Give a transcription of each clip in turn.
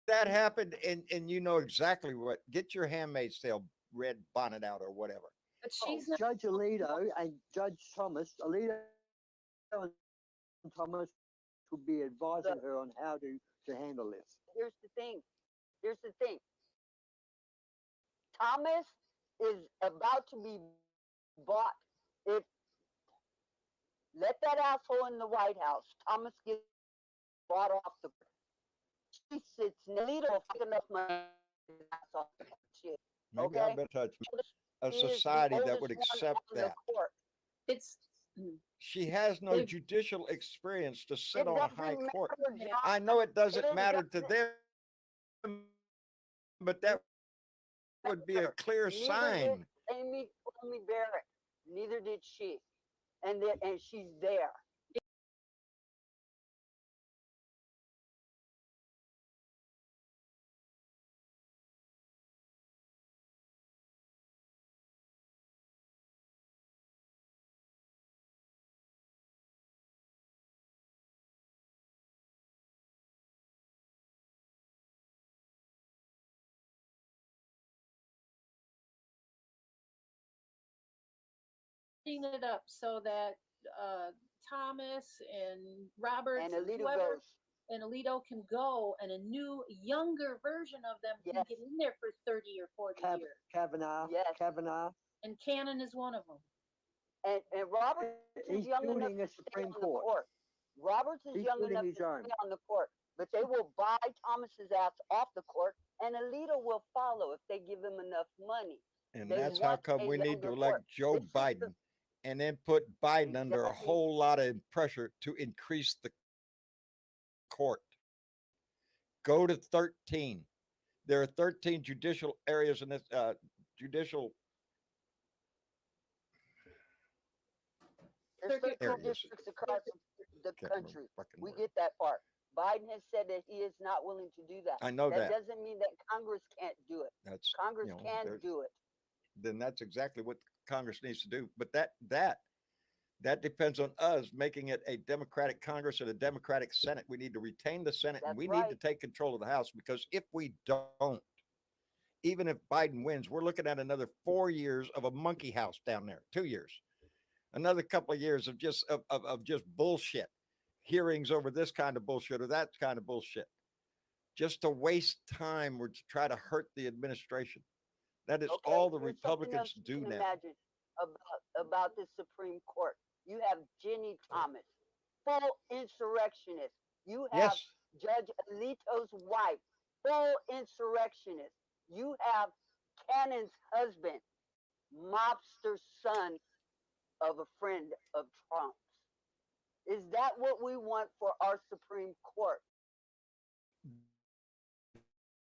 that happened, and you know exactly what. Get your Handmaid's Tale red bonnet out or whatever. But Oh, she's not. Judge Alito and Judge Thomas, Alito and Thomas would be advising her on how to handle this. Here's the thing. Here's the thing. Thomas is about to be bought. If let that asshole in the White House, Thomas gets bought off the. She sits. Alito will make enough money to buy his ass off the shit. Maybe I Okay. better touch a He is the society that oldest would one accept on the that. court. It's mm, She has no they judicial experience to sit It on a high doesn't court. matter, yeah. I John. know it doesn't It matter to doesn't them, but that would be a matter. clear Neither did sign. Amy Barrett. Neither did she. And she's there. cleaning it up so that uh, Thomas and Roberts And and Alito whoever goes, and Alito can go, and a new, younger version of them can yes, get in there for 30 or 40 years. Kavanaugh, yes. Kavanaugh, And Cannon is one of them. And Roberts is he's young enough building to a stay Supreme on the Court. court. Roberts is He's young building enough his to own. stay on the court. But they will buy Thomas's ass off the court, and Alito will follow if they give him enough money. And They that's how want come a we need to younger elect court. Joe This is the Biden and then put Biden under a exactly. whole lot of pressure to increase the court. Go to 13. There are 13 judicial areas in this judicial There's 13 areas. districts across the Can't remember country. the fucking We word. get that part. Biden has said that he is not willing to do that. I know That that. doesn't mean that Congress can't do it. That's Congress you know can there. do it. Then that's exactly what Congress needs to do. But that depends on us making it a Democratic Congress and a Democratic Senate. We need to retain the Senate and That's we need to right. take control of the House because if we don't, even if Biden wins, we're looking at another 4 years of a monkey house down there, 2 years, another couple of years of just bullshit hearings over this kind of bullshit or that kind of bullshit, just to waste time or to try to hurt the administration. That is Okay, all the here's something else Republicans you do can now. imagine about the Supreme Court. You have Ginny Thomas, full insurrectionist. You have Yes, Judge Alito's wife, full insurrectionist. You have Cannon's husband, mobster son of a friend of Trump's. Is that what we want for our Supreme Court?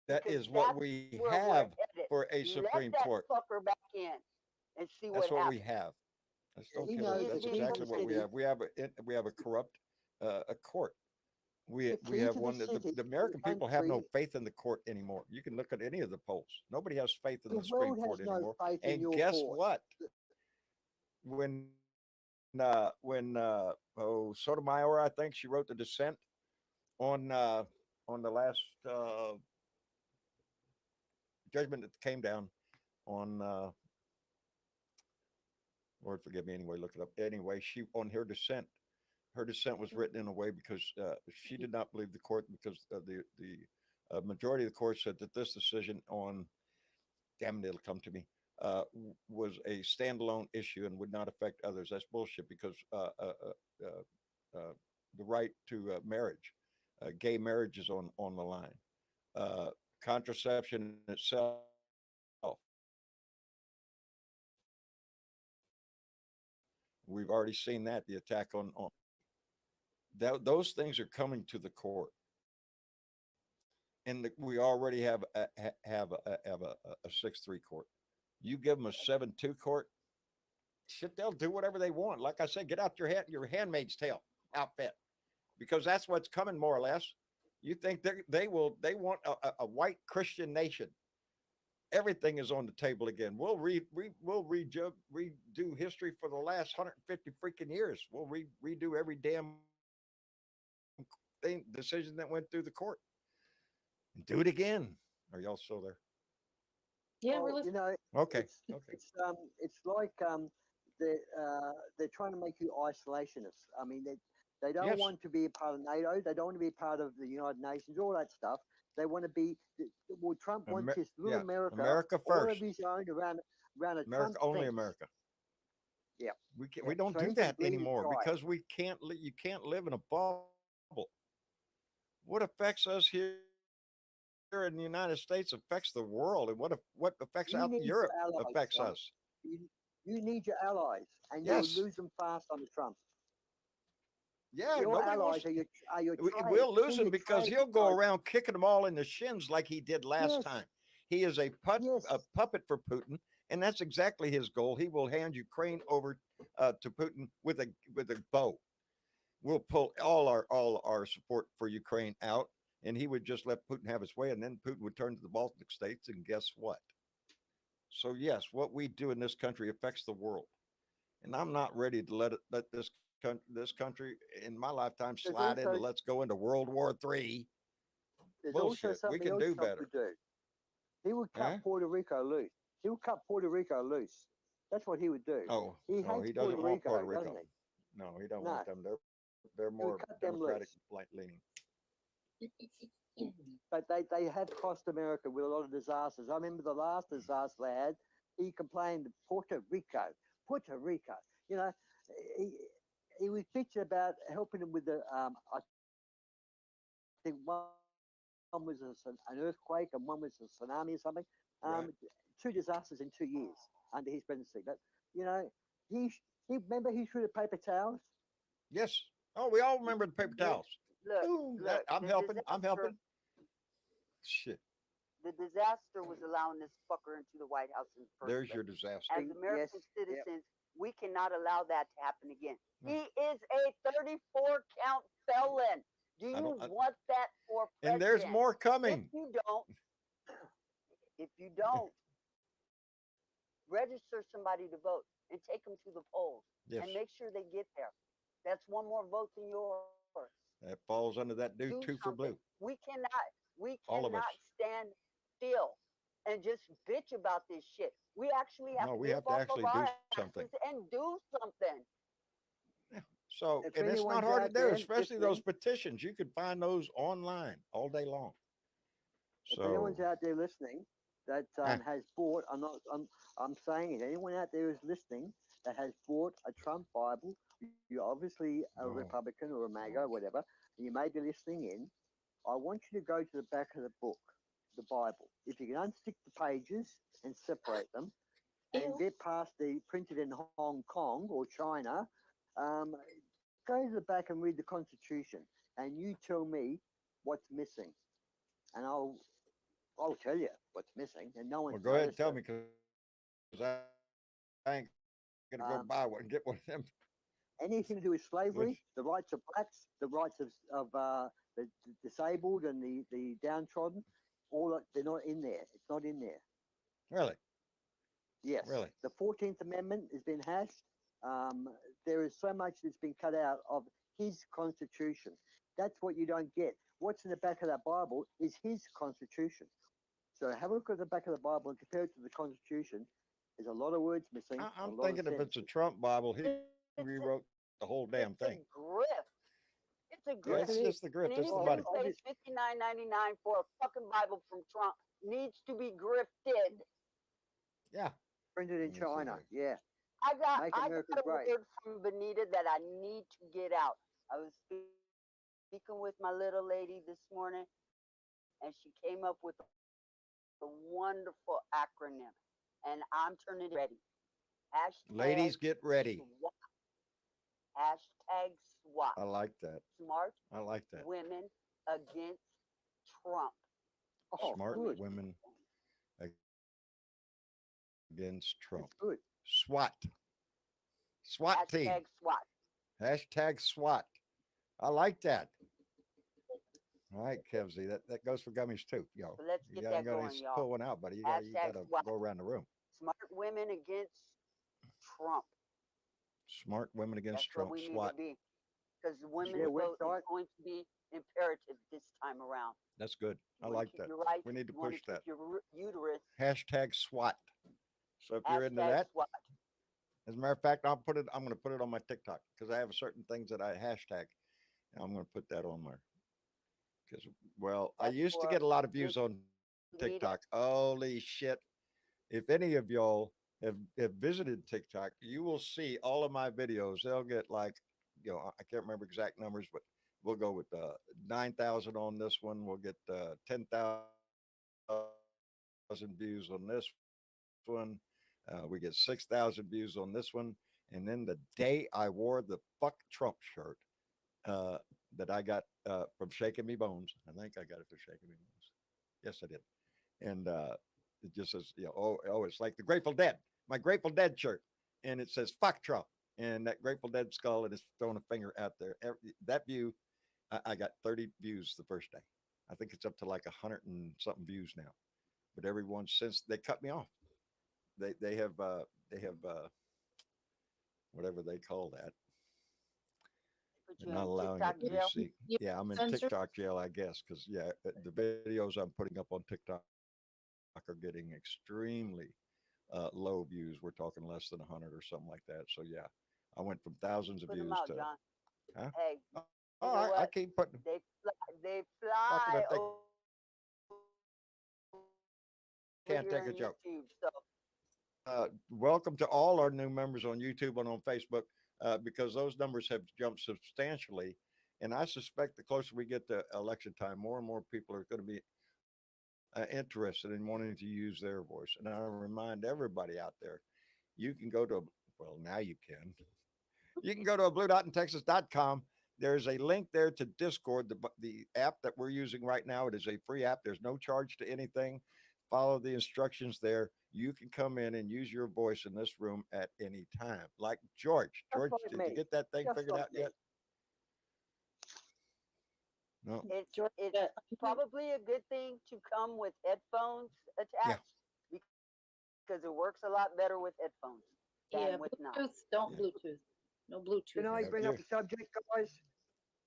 that Because is what that's we where we're have headed. for a Let Supreme that Court. fucker back in and see what That's what we happens. have. I just don't He care what. knows He is the That's being key to exactly the what we city. have. We have a corrupt a court. The We key have to the one that city, the the American people have no country, faith in the court anymore. You can look at any of the polls. Nobody has faith in the the Supreme world Court has no anymore. faith in And your guess court. what? When Sotomayor, I think she wrote the dissent on uh, on the last judgment that came down on Lord forgive me anyway, look it up. Anyway, she on her dissent was written in a way because she did not believe the court because the majority of the court said that this decision on damn it, it'll come to me was a standalone issue and would not affect others. That's bullshit because the right to marriage, gay marriage is on the line. Uh, Contraception itself, we've already seen that the attack on that those things are coming to the court, and we already have a 6-3 court. You give them a 7-2 court, shit, they'll do whatever they want. Like I said, get out your Handmaid's Tale outfit because that's what's coming more or less. You think they want a white Christian nation? Everything is on the table again. We'll redo history for the last 150 freaking years. We'll redo every damn thing decision that went through the court. and do it again. Are y'all still there? Yeah, we're Well, listening. Okay. it's Okay. it's like they're trying to make you isolationists. I mean, they don't Yes. want to be a part of NATO. They don't want to be a part of the United Nations. All that stuff. They want to be. Well, Trump wants Amer- his little yeah, America, America all first. of his own around a America, Trump only fence. America. Yeah, We can, yeah. we don't So do he can that bleed and anymore cry. because we can't. You can't live in a bubble. What affects us here in the United States affects the world, and what affects You out need Europe your allies, affects Trump. us. You, you need your allies, and Yes. you'll lose them fast under Trump. Yeah, Your nobody allies wants. are your trade. We'll lose They're him your because trade he'll go guys. around kicking them all in the shins like he did last Yes. time. He is a Yes. puppet for Putin, and that's exactly his goal. He will hand Ukraine over to Putin with a bow. We'll pull all our support for Ukraine out, and he would just let Putin have his way, and then Putin would turn to the Baltic states, and guess what? So yes, what we do in this country affects the world, and I'm not ready to let this country in my lifetime There's slide into also- let's go into World War III. There's also Bullshit. We something can else do Trump better. would do. He would cut Huh? Puerto Rico loose. He would cut Puerto Rico loose. That's what he would do. Oh, He no, hates he doesn't Puerto want Rico, Puerto Rico. doesn't he? No, he don't No. want them. They're would more cut them democratic loose. leaning. But they have cost America with a lot of disasters. I remember the last disaster they had. He complained of Puerto Rico. You know, he was bitching about helping him with the I think one was an earthquake and one was a tsunami or something. Right. 2 disasters in 2 years under his presidency. But you know, he remember he threw the paper towels. Yes. Oh, we all remember the paper Yeah. towels. Look, Ooh, look, I'm the helping. I'm disaster- helping. Shit. The disaster was allowing this fucker into the White House in the first There's place. your disaster. As Yes, American yep. citizens, we cannot allow that to happen again. No. He is a 34 count felon. Do you want that for president? And there's more coming. If you don't, register somebody to vote and take them to the polls Yes. and make sure they get there. That's one more vote than yours. That falls under that do Do two for something. blue. We All of us. cannot stand still and just bitch about this shit. We actually have No, to we get have to off actually of do our something. asses and do something. So, If and it's not anyone's hard to out do, there especially those listening- petitions. You can find those online all day long. If So, anyone's out there listening that has bought, I'm saying it. Anyone out there is listening that has bought a Trump Bible, you're obviously a Oh. Republican or a MAGA or whatever. And you may be listening in. I want you to go to the back of the book, the Bible. If you can unstick the pages and separate them, and Ew. get past the printed in Hong Kong or China, go to the back and read the Constitution, and you tell me what's missing, and I'll tell you what's missing, and no one's well, go ahead and noticed tell it. me because I ain't gonna go Um, buy one and get one of them. Anything to do with slavery, the rights of blacks, the rights of the disabled and the downtrodden, they're not in there. It's not in there. Really? Yes. Really? The 14th Amendment has been hashed. There is so much that's been cut out of his Constitution. That's what you don't get. What's in the back of that Bible is his Constitution. So have a look at the back of the Bible and compare it to the Constitution. There's a lot of words missing. I'm thinking if it's a Trump Bible, he rewrote the whole damn It's a thing. grift. It's a Yeah, grift. it's just the grift. And It's the anyone money. who pays $59.99 for a fucking Bible from Trump needs to be grifted. Yeah. printed in Let me see China. here. Yeah. I got Make America a great. word from Benita that I need to get out. I was speaking with my little lady this morning, and she came up with a wonderful acronym, and I'm turning it ready. Hashtag Ladies, get ready. SWAT. Hashtag SWAT. I like that. Smart I like that. women against Trump. Oh, Smart good. women against Trump. That's good. SWAT. SWAT team. Hashtag SWAT. Hashtag SWAT. I like that. All right, Kevsey, that goes for gummies too, yo. So let's You get ain't that gonna going, just y'all. pull one out, buddy. You Hashtag gotta SWAT. go around the room. Smart women against Trump. Smart women against That's what Trump. we need SWAT. to be. because the women's Yeah, vote website. is going to be imperative this time around. That's good. I You wanna like keep that. your rights, We need to you wanna push that. keep your uterus. Hashtag SWAT. So if you're into Hashtag that, SWAT. as a matter of fact, I'm going to put it on my TikTok because I have certain things that I hashtag. And I'm going to put that on there because, well, I That's used to for get a lot of views on media. TikTok. Holy shit. If any of y'all have visited TikTok, you will see all of my videos. They'll get like, I can't remember exact numbers, but we'll go with 9,000 on this one. We'll get 10,000 views on this one. We get 6,000 views on this one. And then the day I wore the fuck Trump shirt that I got from Shaking Me Bones, I think I got it from Shaking Me Bones. Yes, I did. And it just says, it's like the Grateful Dead, my Grateful Dead shirt. And it says, fuck Trump. And that Grateful Dead skull and it's throwing a finger out there. That view, I got 30 views the first day. I think it's up to like 100 and something views now. But everyone since they cut me off. They have whatever they call that. Put They're you not in allowing TikTok it to be jail. seen. You Yeah, I'm in censor- TikTok jail, I guess, because the videos I'm putting up on TikTok are getting extremely low views. We're talking less than 100 or something like that. So yeah, I went from thousands of Put them views out, to. John. Huh? Hey, Oh, you know all right, I what? keep putting. They Fucking fly if they over can't here take a on joke. YouTube. So Welcome to all our new members on YouTube and on Facebook because those numbers have jumped substantially. And I suspect the closer we get to election time, more and more people are going to be interested in wanting to use their voice. And I remind everybody out there, you can go to, well, now you can. You can go to bluedotintexas.com. There's a link there to Discord, the app that we're using right now. It is a free app. There's no charge to anything. Follow the instructions there. You can come in and use your voice in this room at any time. Like George. Just George, like did me. you get that thing Just figured like out me. yet? No. it's Yeah. probably a good thing to come with headphones attached because it works a lot better with headphones than Yeah, with not. Bluetooth, don't Yeah. Bluetooth. No Bluetooth. Can I Yeah, bring you- up a subject, guys?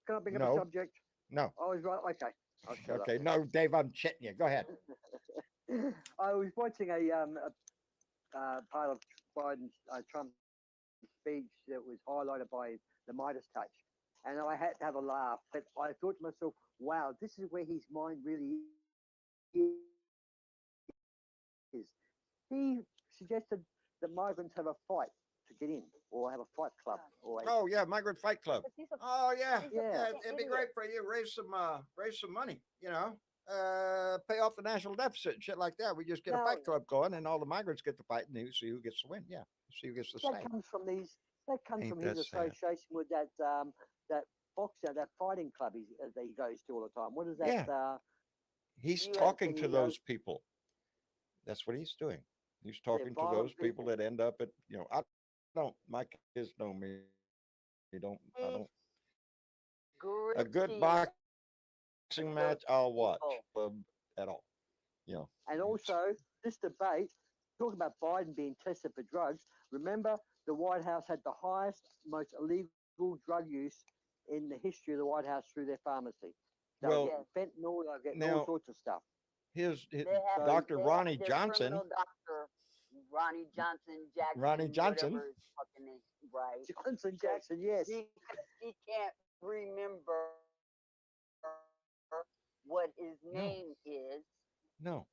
Can I bring up No. a subject? No. I was right. Okay. I'll shut Okay. No, Dave, I'm shitting you. Go ahead. up. I was watching a part of Biden's Trump's speech that was highlighted by the Midas touch, and I had to have a laugh. But I thought to myself, "Wow, this is where his mind really is." He suggested that migrants have a fight to get in, or have a fight club, or a, Oh, yeah. Migrant Fight Club. Because he's a Oh yeah, He's a Yeah. yeah. fucking It'd be idiot. great for you to raise some money. Pay off the national deficit and shit like that. We just get a No. fight club going, and all the migrants get to fight, and you see who gets to win. Yeah, see who gets to that stay. comes from these. That comes Ain't from that his sad? association with that boxer, that fighting club that he goes to all the time. What is that? Yeah. He's US talking thing to he those goes- people. That's what he's doing. He's talking to violent those people that end up at. My kids know me. I don't. A good gritty boxing match, I'll watch. people. At all. And also, this debate, talking about Biden being tested for drugs, remember the White House had the highest, most illegal drug use in the history of the White House through their pharmacy. They were Well, getting fentanyl, they were getting now- all sorts of stuff. his They have- Dr. they have Ronnie their Johnson. criminal doctor, Ronnie Johnson Jackson. Ronnie Johnson. Whatever his fucking name, right? Johnson Jackson, yes. He can't remember what his No. name is. No.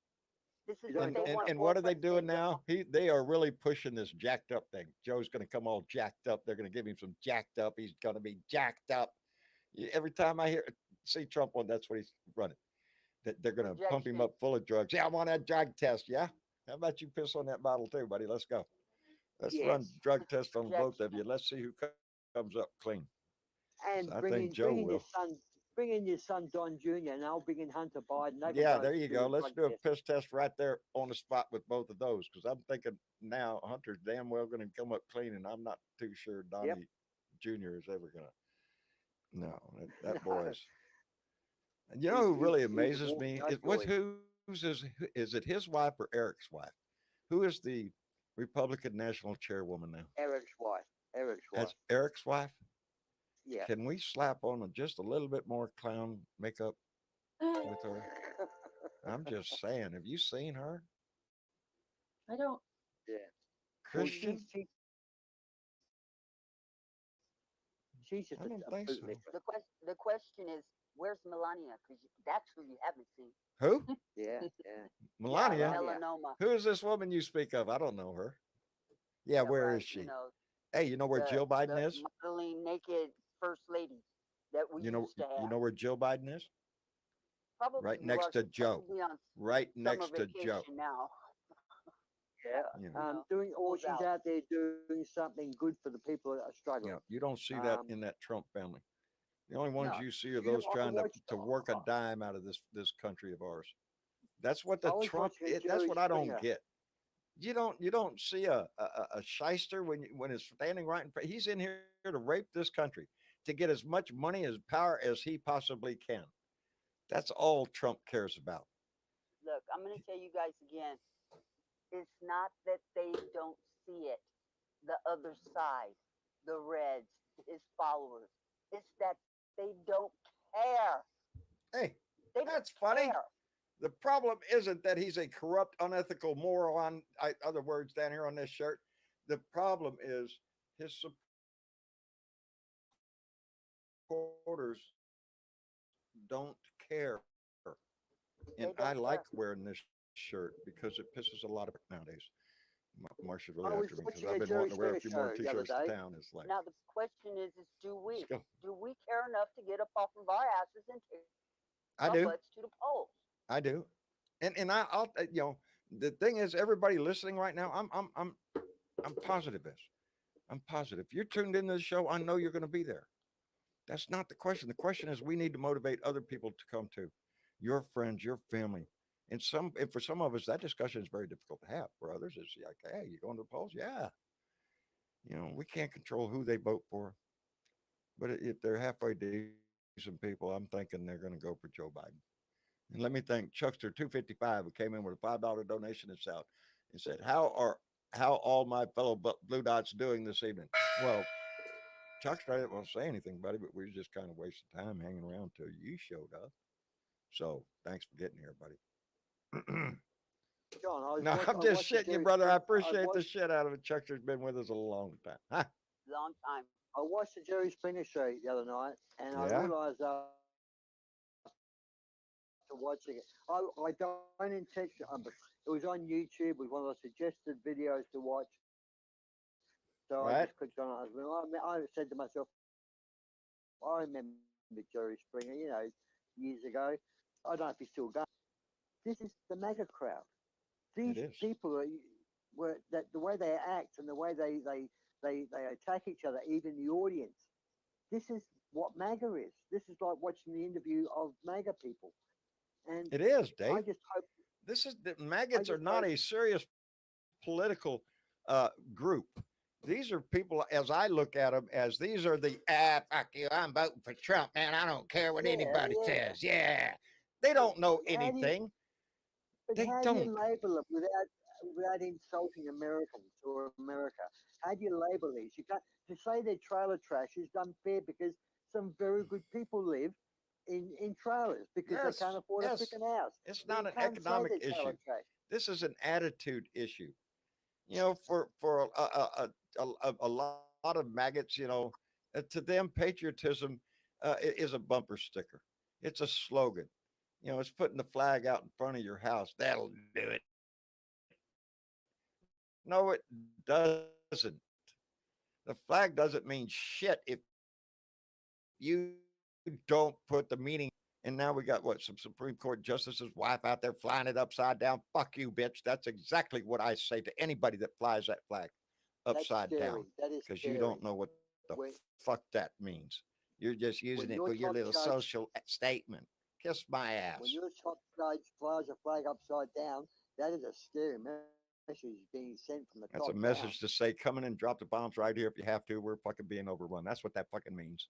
This is You don't what they know. want. And more what are they doing presidential- now? They are really pushing this jacked up thing. Joe's going to come all jacked up. They're going to give him some jacked up. He's going to be jacked up. Every time I see Trump on, that's what he's running. That they're going to pump him Projection. up full of drugs. Yeah, I want that drug test. Yeah. How about you piss on that bottle too, buddy? Let's go. Let's run Yes. drug test on both of Projection. you. Let's see who comes up clean. And I bring think in, Joe bring in your will. son, bring in your son Don Jr. and I'll bring in Hunter Biden. They can Yeah, both there you do go. a Let's drug do a test. piss test right there on the spot with both of those. Because I'm thinking now Hunter's damn well going to come up clean, and I'm not too sure Donnie Jr. is ever going to. No, that No. boy is. And you know He's- who really he's a amazes walking me? ugly. Is it his wife or Eric's wife? Who is the Republican National Chairwoman now? Eric's wife. Eric's wife. That's Eric's wife. Yeah. Can we slap on just a little bit more clown makeup with her? I'm just saying. Have you seen her, I don't. Yeah. Well, Christian? she's just I a, don't a think so. bootlicker. The question is, where's Melania? Because that's who you haven't seen. Who? Yeah, yeah. Melania? Melania. Melanoma. Who is this woman you speak of? I don't know her. Yeah, where is right. she? You know, Hey, you know where Jill Biden the is? modeling naked first lady that we You know, used to have. you know where Jill Biden is? Probably Right next well, to she's Joe. probably on Right summer next to vacation Joe. now. Yeah. You know, know, Doing, or goes she's out. out there doing something good for the people that are struggling. you don't see that Um, in that Trump family. The only ones No. you see are You know, those I trying watched- to work a dime out of this country of ours. That's what I the was Trump. watching a That's Jerry what I don't Springer. get. You don't see a shyster when it's standing right in front. He's in here to rape this country to get as much money as power as he possibly can. That's all Trump cares about. Look, I'm going to tell you guys again. It's not that they don't see it. The other side, the Reds, his followers. It's that they don't care. Hey, They don't that's funny. care. The problem isn't that he's a corrupt, unethical moron. Other words down here on this shirt. The problem is his supporters don't care. They And don't I like care. wearing this shirt because it pisses a lot of nowadays. Marsha's really I was after me because watching I've a been Jerry wanting to wear a few Springer more show the other t-shirts to day. town. It's like, Now the question is do let's go. we care enough to get up off of our asses and take I our do. butts to the polls? I do. And I'll you know, the thing is, everybody listening right now, I'm positive this. I'm positive. If you're tuned into the show, I know you're going to be there. That's not the question. The question is, we need to motivate other people to come to your friends, your family. And for some of us, that discussion is very difficult to have. For others, it's like, hey, you going to the polls? Yeah. You know, we can't control who they vote for. But if they're halfway decent people, I'm thinking they're going to go for Joe Biden. And let me thank Chuckster255, who came in with a $5 donation and out and said, how all my fellow Blue Dots doing this evening? Well, Chuckster, I didn't want to say anything, buddy, but we were just kind of wasting time hanging around till you showed up. So thanks for getting here, buddy. John, I was No, watch- I'm I just watched a shitting you, Jerry brother. I Springer- appreciate the watched- shit out of it. Chuckster's been with us a long time. Huh? Long time. I watched the Jerry Springer show the other night, and I Yeah? realized after watching it, I don't intention. It was on YouTube. It was one of the suggested videos to watch. So I Right. just clicked on it. I said to myself, I remember Jerry Springer, years ago. I don't know if he's still going. This is the mega crowd. These is. people were that the way they act and the way they attack each other, even the audience. This is what MAGA is. This is like watching the interview of MAGA people. And It is, Dave. I just hope This is the maggots are just not hope- a serious political group. These are people, as I look at them, as these are the fuck you, I'm voting for Trump, man. I don't care what Yeah, anybody yeah. says. Yeah, they don't know How do you- anything. But They how do you don't. label them without insulting Americans or America? How do you label these? You can't to say they're trailer trash is unfair because some very good people live in trailers because Yes, they can't afford yes. a freaking house. It's So not you an can't say economic they're trailer issue. trash. This is an attitude issue. You know, for a lot of maggots, to them, patriotism is a bumper sticker. It's a slogan. You know, it's putting the flag out in front of your house. That'll do it. No, it doesn't. The flag doesn't mean shit if you don't put the meaning. And now we got what, some Supreme Court justice's wife out there flying it upside down. Fuck you, bitch. That's exactly what I say to anybody that flies that flag That's upside scary. down, That is because you scary. don't know what the When- fuck that means. You're just using it your for your top little judge- social statement. Kiss my ass. When your top judge flies a flag upside down, that is a scary message being sent from the That's top a message to say, come in and drop the bombs right here if you have to. We're fucking being overrun. That's what that fucking means.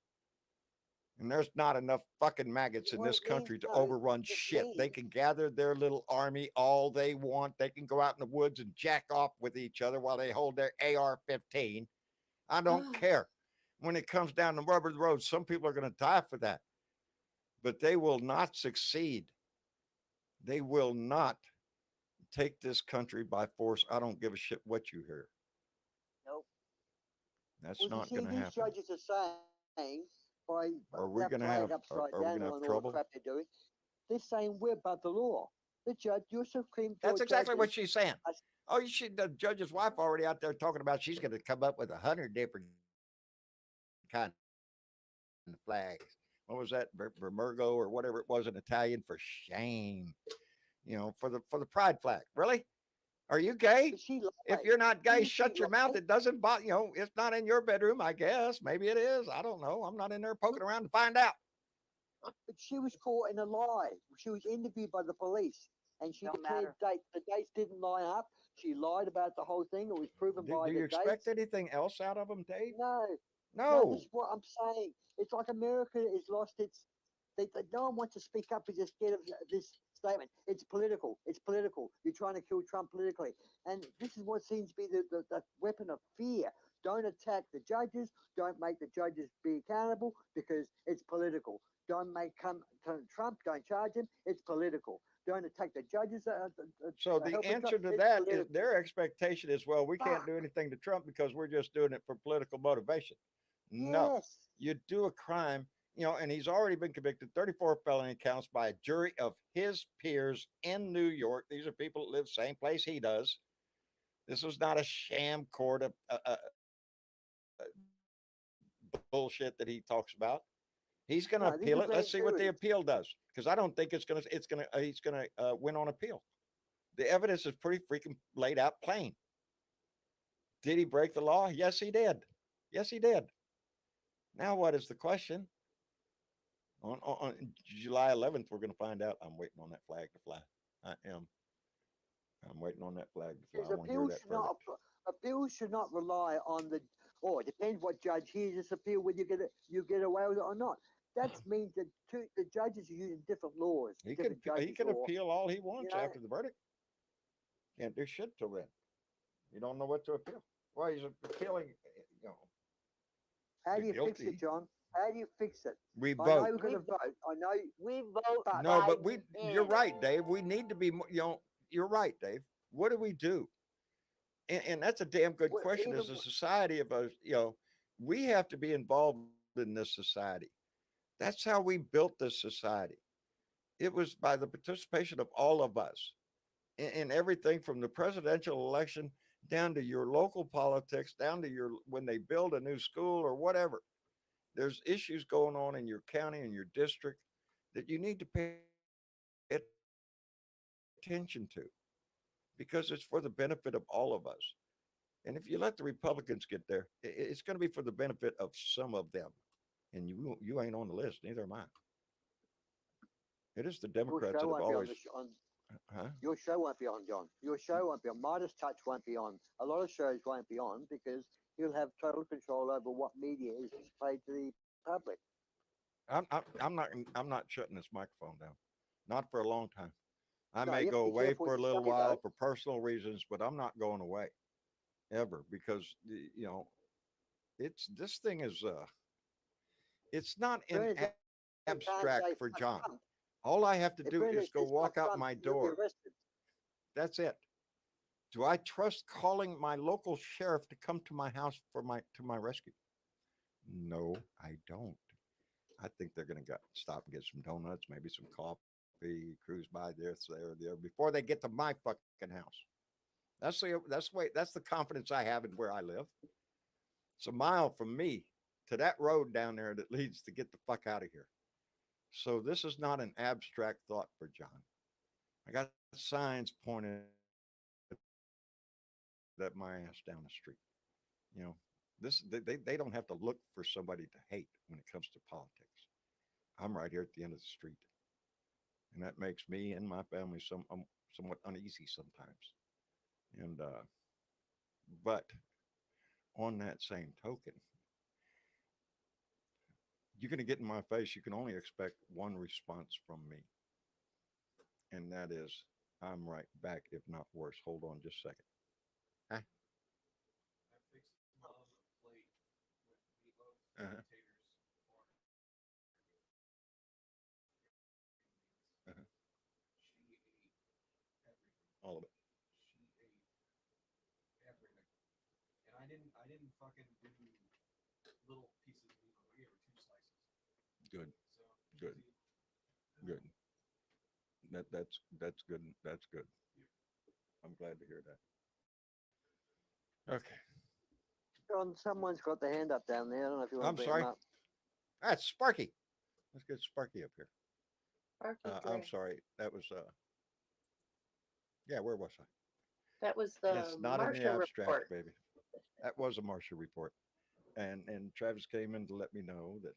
And there's not enough fucking maggots in What this it means, country to no, overrun it shit. They means- can gather their little army all they want. They can go out in the woods and jack off with each other while they hold their AR-15. I don't care. when it comes down the rubber road. Some people are going to die for that, but they will not succeed. They will not take this country by force. I don't give a shit what you hear. Nope. That's Well, you not see, going to these happen. judges are saying by Are we that going to flag have? upside Are we down going to have and all the trouble? crap they're doing, they're saying we're above the law. The judge, your Supreme Court That's exactly what judges, she's saying. are Oh, you should. The judge's wife already out there talking about she's going to come up with 100 different kind of flags. What was that? Vermergo or whatever it was in Italian for shame. For the pride flag. Really? Are you gay? but she If lied. you're not gay, Didn't she shut your mouth. lie? It doesn't bother. It's not in your bedroom, I guess. Maybe it is. I don't know. I'm not in there poking around to find out. But she was caught in a lie. She was interviewed by the police, and she Don't declared matter. dates. The dates didn't line up. She lied about the whole thing. It was proven Do by you the expect dates. anything else out of them, Dave? No, no, No. this is what I'm saying. It's like America has lost its. No one wants to speak up and just get this statement. It's political. It's political. You're trying to kill Trump politically, and this is what seems to be the weapon of fear. Don't attack the judges. Don't make the judges be accountable because it's political. Don't make Trump. Don't charge him. It's political. Don't attack the judges. So the helping answer Trump. to It's that is political. their expectation is, well, we can't Fuck. do anything to Trump because we're just doing it for political motivation. No, Yes. you do a crime, and he's already been convicted 34 felony counts by a jury of his peers in New York. These are people that live same place he does. This was not a sham court of bullshit that he talks about. He's going to No, these appeal are it. Let's grand see what the juries. appeal does, because I don't think he's going to win on appeal. The evidence is pretty freaking laid out plain. Did he break the law? Yes, he did. Yes, he did. Now, what is the question? On July 11th, we're going to find out. I'm waiting on that flag to fly. I am. I'm waiting on that flag to fly. Because I want to hear that verdict. appeals should not rely on the. Oh, it depends what judge hears this appeal, whether you get away with it or not. That means that the judges are using different laws. He different can judges, or, appeal all he wants know, after the verdict. Can't do shit till then. You don't know what to appeal. Well, he's appealing. how do you you're fix guilty. it, John? How do you fix it? We I know vote. we're going to vote. I know. We vote. But- No, but Biden you're in. right, Dave. We need to be, you're right, Dave. What do we do? And that's a damn good Well, question. As a society of us, we have to be involved in this society. That's how we built this society. It was by the participation of all of us in everything from the presidential election down to your local politics, down to when they build a new school or whatever. There's issues going on in your county and your district that you need to pay attention to because it's for the benefit of all of us. And if you let the Republicans get there, it's going to be for the benefit of some of them. And you ain't on the list, neither am I. It is the Your Democrats show that have won't be always. on. Huh? Your show won't be on, John. Your show won't be on. Midas Touch won't be on. A lot of shows won't be on because he'll have total control over what media is displayed to the public. I'm not shutting this microphone down. Not for a long time. I No, may you have go to be away careful for what a you little say, while though. for personal reasons, but I'm not going away ever because this thing is it's not in Bernadette can't abstract say for fuck John. Trump. All I have to If do Bernadette is go says walk fuck out Trump, my you'll be door. arrested. That's it. Do I trust calling my local sheriff to come to my house to my rescue? No, I don't. I think they're going to stop and get some donuts, maybe some coffee, cruise by there, before they get to my fucking house. That's the confidence I have in where I live. It's a mile from me to that road down there that leads to get the fuck out of here. So this is not an abstract thought for John. I got signs pointed at my ass down the street. They don't have to look for somebody to hate when it comes to politics. I'm right here at the end of the street, and that makes me and my family somewhat uneasy sometimes. And but on that same token, you're going to get in my face. You can only expect one response from me, and that is, I'm right back, if not worse. Hold on just a second. Huh? didn't fucking do little pieces of meat. We gave her 2 slices. Good, So Good. easy. good. That's good. That's good. I'm glad to hear that. Okay. John, someone's got their hand up down there. I don't know if you want I'm to bring sorry. them up. That's Sparky. Let's get Sparky up here. Sparky I'm Gray. sorry. That was yeah, where was I? That was the It's not in the Marshall abstract, report. baby. That was a Marshall report. And Travis came in to let me know that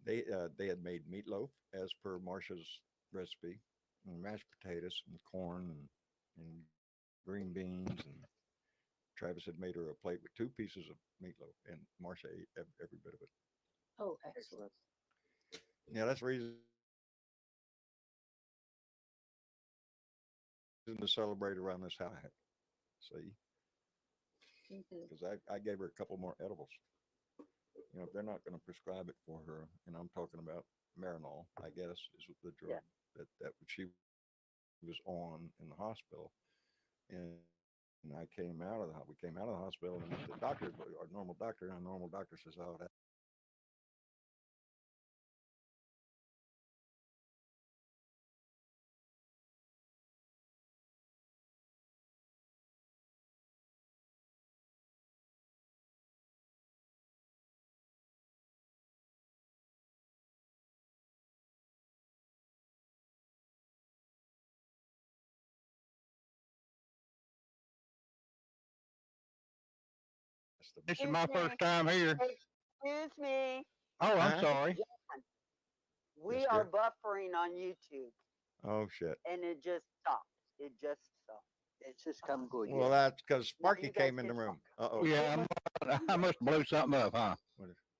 they had made meatloaf as per Marcia's recipe, and mashed potatoes and corn and green beans, and Travis had made her a plate with 2 pieces of meatloaf, and Marcia ate every bit of it. Oh, excellent. Yeah, that's the reason to celebrate around this house. See, Mhm. because I gave her a couple more edibles. You know, if they're not going to prescribe it for her, and I'm talking about Marinol, I guess, is the drug that she was on in the hospital. And I came out of we came out of the hospital, and the doctor, our normal doctor, and our normal doctor says, "Oh, that." This is Excuse my me. first time here. Excuse me. Oh, I'm Huh? sorry. We Yes, are dear. buffering on YouTube Oh shit. and it just stopped. It just stopped. It's just come good. Well, yeah. that's because Now Sparky you guys came in the can room. talk. Uh oh. Yeah, I must blow something up, huh?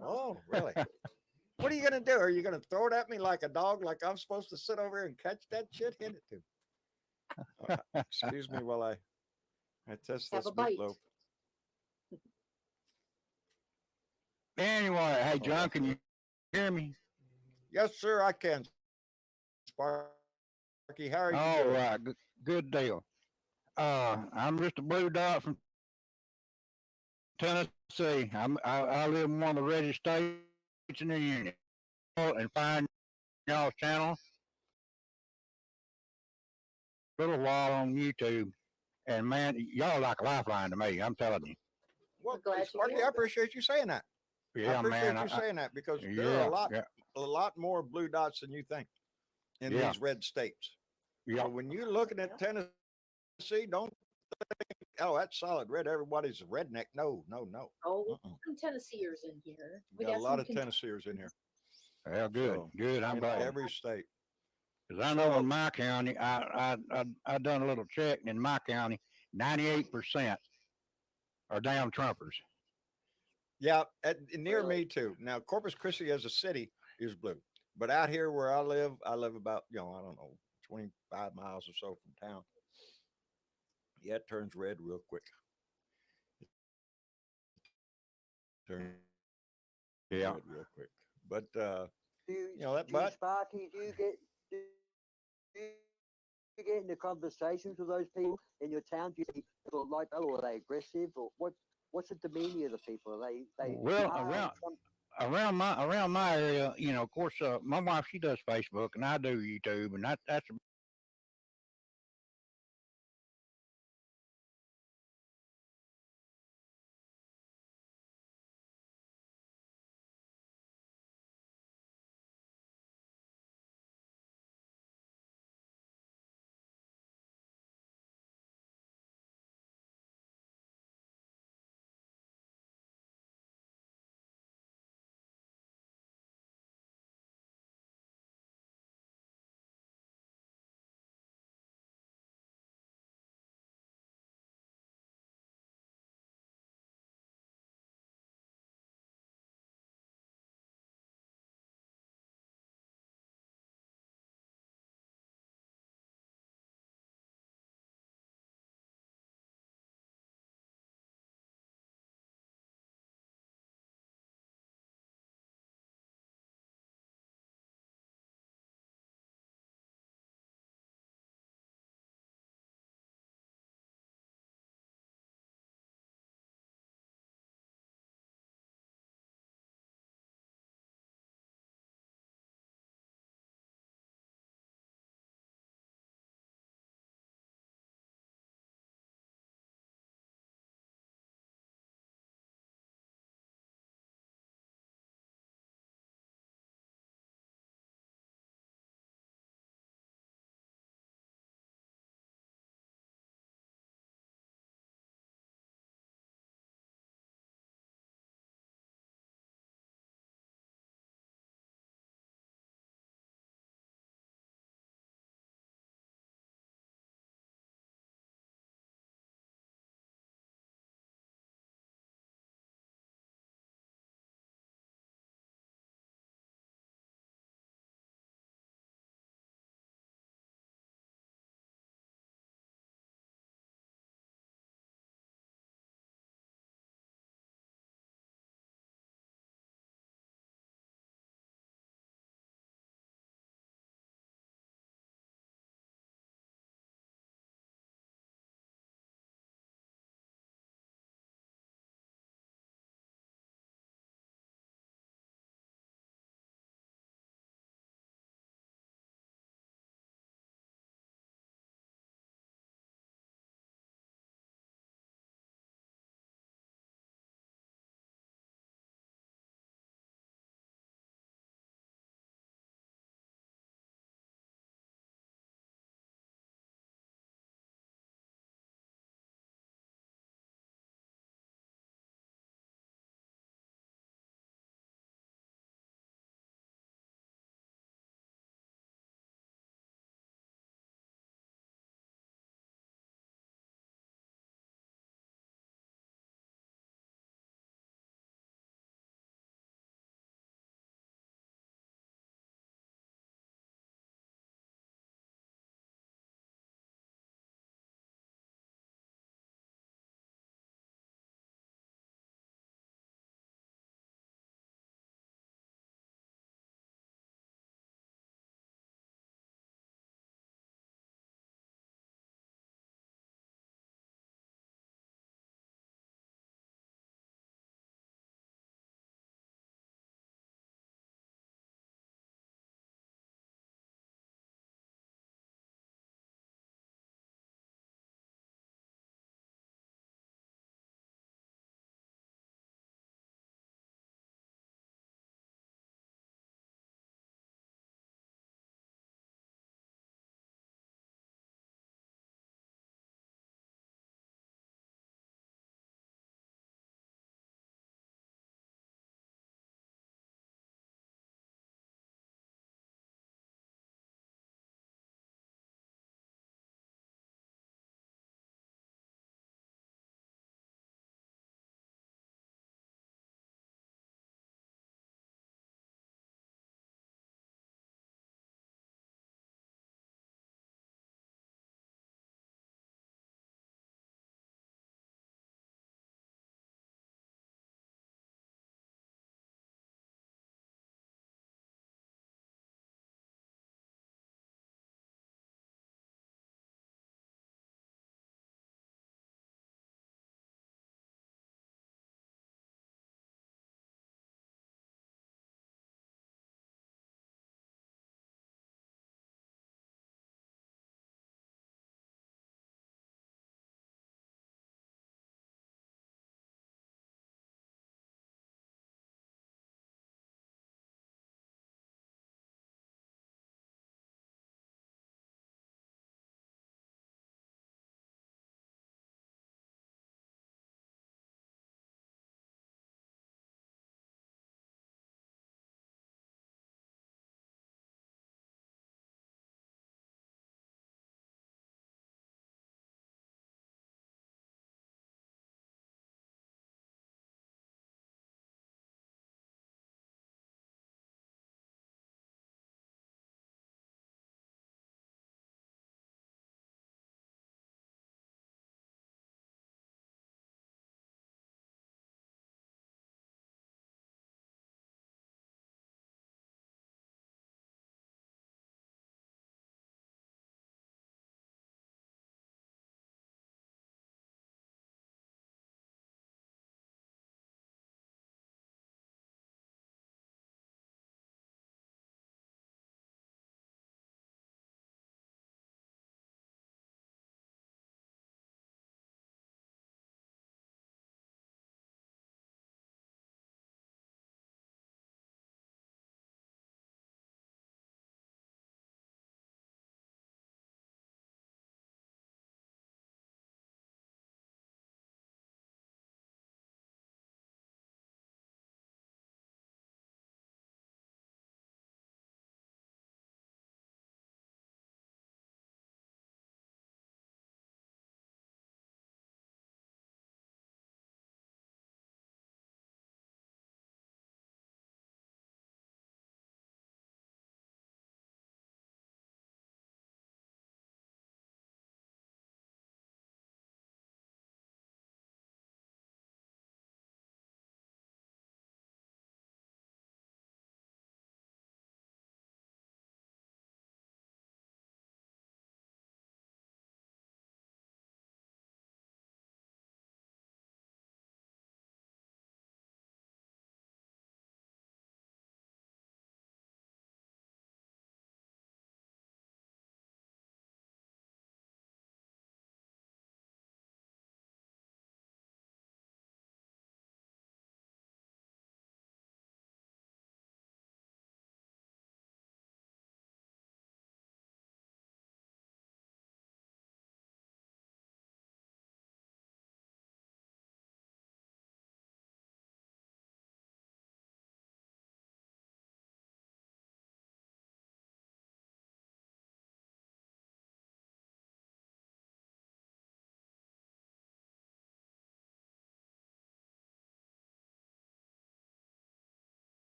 Oh, really? What are you gonna do? Are you gonna throw it at me like a dog, like I'm supposed to sit over here and catch that shit? Hand it to me. Excuse me while I test Have this a bite. meatloaf. Anyway, hey, Oh, John, yeah. can you hear me? Yes, sir, I can. Sparky, how are you All doing? right, good deal. I'm just a blue dot from Tennessee. I live in one of the reddest states in the union. And find y'all's channel a little while on YouTube. And man, y'all like a lifeline to me. I'm telling you. Well, We're glad to Sparky, hear I it. appreciate you saying that. I Yeah, appreciate man. you saying that because there are Yeah, a lot more blue dots than you think in Yeah. these red states. yeah. So when you're looking at Tennessee, don't think, oh, that's solid red. Everybody's a redneck. No, no, no. Oh, Uh-uh. some Tennesseers in here. We Got a got lot some of Tennesseers in here. Well, good, So, good. I'm in glad. every state. Because I know So- in my county, I done a little check in my county, 98% are damn Trumpers. Yeah, near Really? me too. Now, Corpus Christi as a city is blue, but out here where I live about, I don't know, 25 miles or so from town. Yeah, it turns red real quick. Turns Yeah. red real quick. But Do that do but Sparky, do you get into conversations with those people in your town? Do you see people like that, or are they aggressive, or what's the demeanor of the people? Are they Well, hard? around my area, of course, my wife, she does Facebook and I do YouTube, and that's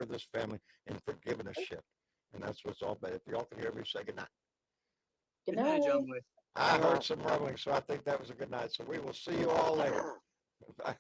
for this family and for giving us shit. And that's what's all about. If y'all can hear me, say good night. Good Good night, John night. Boy. I heard some rumbling, so I think that was a good night. So we will see you all later. Bye.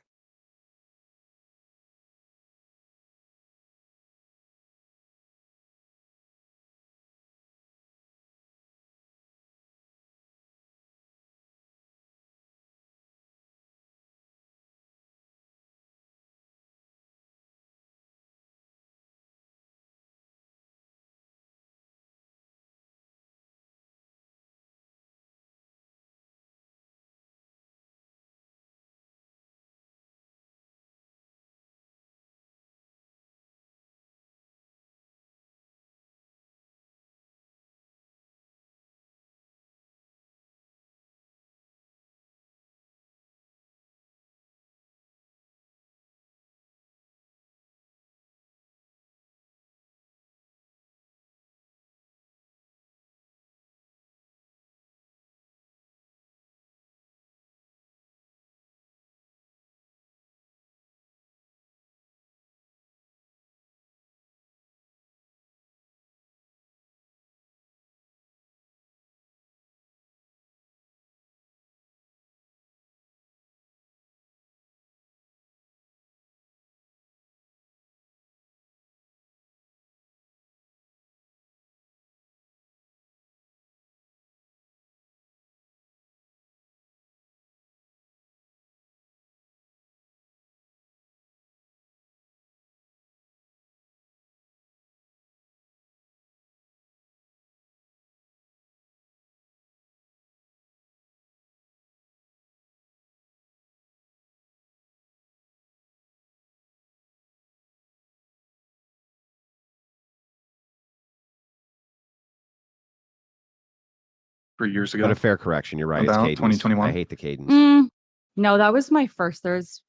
Years ago. But a fair correction. You're right. It's About cadence. 2021. I hate the cadence. No, that was my first. There's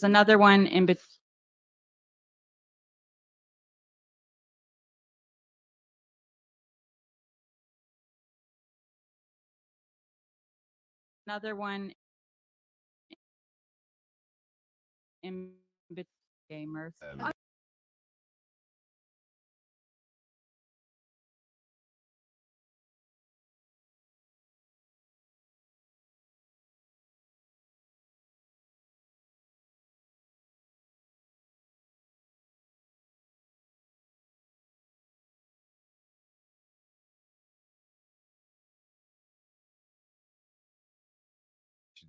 another one in between. Another one in between gamers.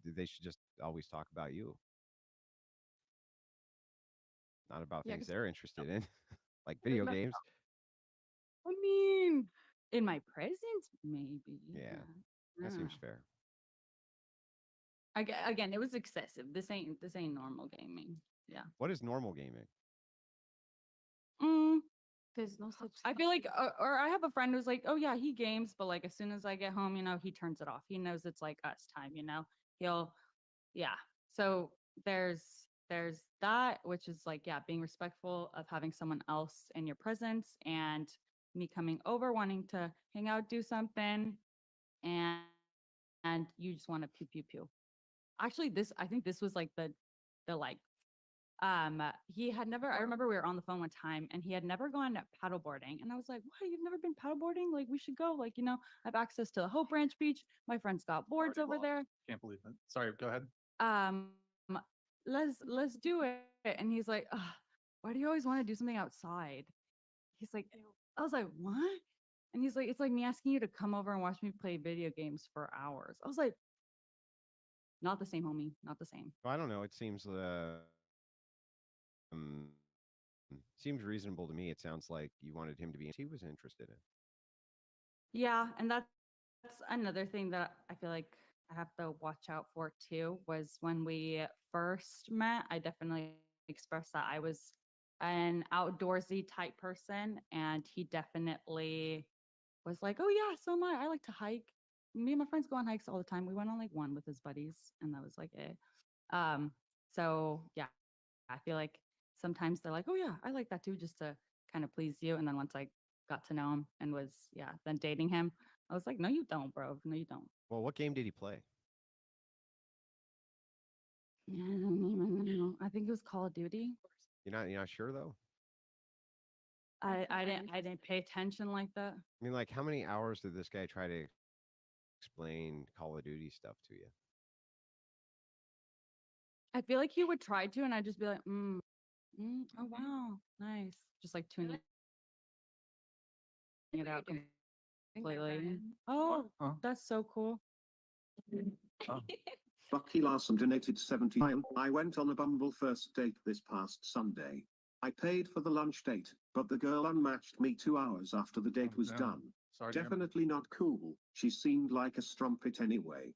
They should just always talk about you, not about Yeah, things 'cause- they're interested in, like video No. games. I mean, in my presence, maybe. Yeah, I That don't seems know. fair. Again, it was excessive. This ain't normal gaming. Yeah. What is normal gaming? There's no such. I feel like, or I have a friend who's like, oh yeah, he games, but like as soon as I get home, he turns it off. He knows it's like us time. He'll, yeah. So there's that, which is like, yeah, being respectful of having someone else in your presence, and me coming over wanting to hang out, do something, and you just want to pew pew pew. Actually, I think this was like the like he had never, I remember we were on the phone one time and he had never gone paddleboarding, and I was like, what, you've never been paddleboarding? Like, we should go. Like, I have access to the Hope Branch Beach. My friend's got boards Already over lost. there. Can't believe it. Sorry, go ahead. um let's do it. And he's like, ugh, why do you always want to do something outside? He's like, I was like, what? And he's like, it's like me asking you to come over and watch me play video games for hours. I was like, not the same, homie, not the same. Well, I don't know. It seems um, seems reasonable to me. It sounds like you wanted him to be. He was interested in. Yeah, and that's another thing that I feel like I have to watch out for too. Was when we first met, I definitely expressed that I was an outdoorsy type person, and he definitely was like, "Oh yeah, so am I. I like to hike. Me and my friends go on hikes all the time. We went on like one with his buddies, and that was like it." Um, so yeah, I feel like sometimes they're like, "Oh yeah, I like that too," just to kind of please you. And then once I got to know him and was, yeah, then dating him, I was like, "No, you don't, bro. No, you don't." Well, what game did he play? Yeah, I don't even know. I think it was Call of Duty. You're not sure though. I didn't pay attention like that. I mean, like, how many hours did this guy try to explain Call of Duty stuff to you? I feel like he would try to, and I'd just be like, oh wow, nice. Just like tuning it out completely. Oh, Huh? that's so cool. Bucky Larson donated 70. I went on a Bumble first date this past Sunday. I paid for the lunch date, but the girl unmatched me 2 hours after the date Oh, was no. done. Sorry. to hear about Definitely not cool. She seemed like a strumpet anyway.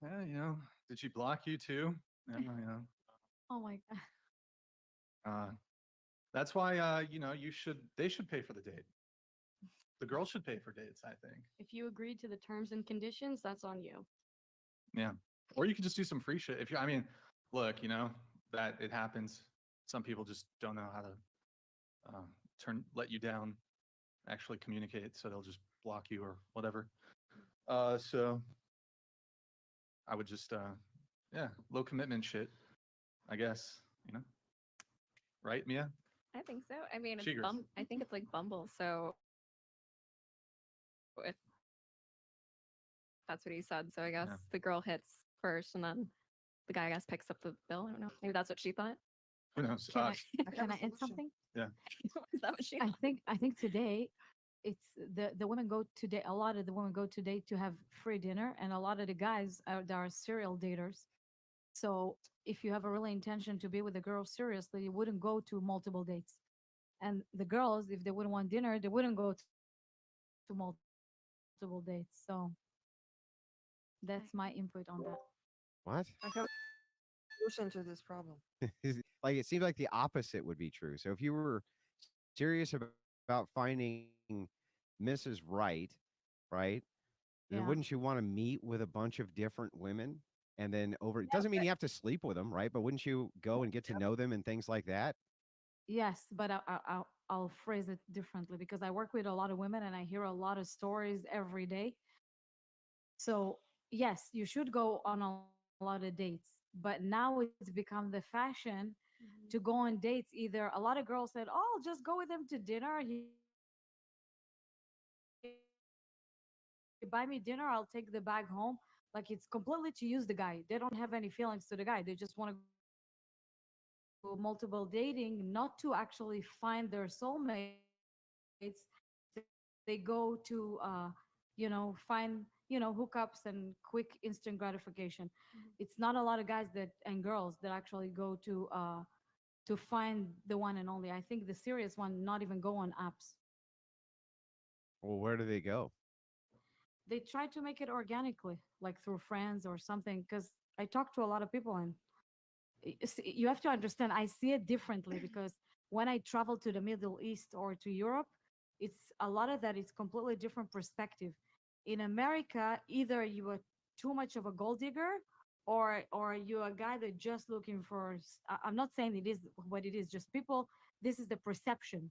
that. Yeah, did she block you too? Yeah. Oh my god. That's why they should pay for the date. The girl should pay for dates, I think. If you agreed to the terms and conditions, that's on you. Yeah. Or you could just do some free shit. I mean, look, that it happens. Some people just don't know how to let you down, actually communicate, so they'll just block you or whatever. So I would just low commitment shit, I guess, Right, Mia? I think so. I mean, She agrees. I think it's like Bumble. So if that's what he said, so I guess Yeah. the girl hits first, and then the guy, I guess, picks up the bill. I don't know. Maybe that's what she thought. Who knows? Can I add something? Is that what she? I think today it's the women go today. A lot of the women go today to have free dinner, and a lot of the guys are serial daters. So if you have a really intention to be with a girl seriously, you wouldn't go to multiple dates. And the girls, if they wouldn't want dinner, they wouldn't go to multiple dates. So that's my input on that. What? I have a solution to this problem. Like, it seems like the opposite would be true. So if you were serious about finding Mrs. Right, right, then Yeah. wouldn't you want to meet with a bunch of different women? And then it doesn't mean you have to sleep with them, right? But wouldn't you go and get to know them and things like that? Yes, but I'll phrase it differently because I work with a lot of women and I hear a lot of stories every day. So yes, you should go on a lot of dates, but now it's become the fashion to go on dates. Either a lot of girls said, "Oh, I'll just go with him to dinner. He buy me dinner, I'll take the bag home." Like it's completely to use the guy. They don't have any feelings to the guy. They just want to go multiple dating, not to actually find their soulmates. They go to find hookups and quick instant gratification. It's not a lot of guys that and girls that actually go to find the one and only. I think the serious one not even go on apps. Well, where do they go? They try to make it organically, like through friends or something. Because I talk to a lot of people, and you have to understand, I see it differently because when I travel to the Middle East or to Europe, it's a lot of that is completely different perspective. In America, either you are too much of a gold digger or you're a guy that just looking for I'm not saying it is what it is, just people, this is the perception,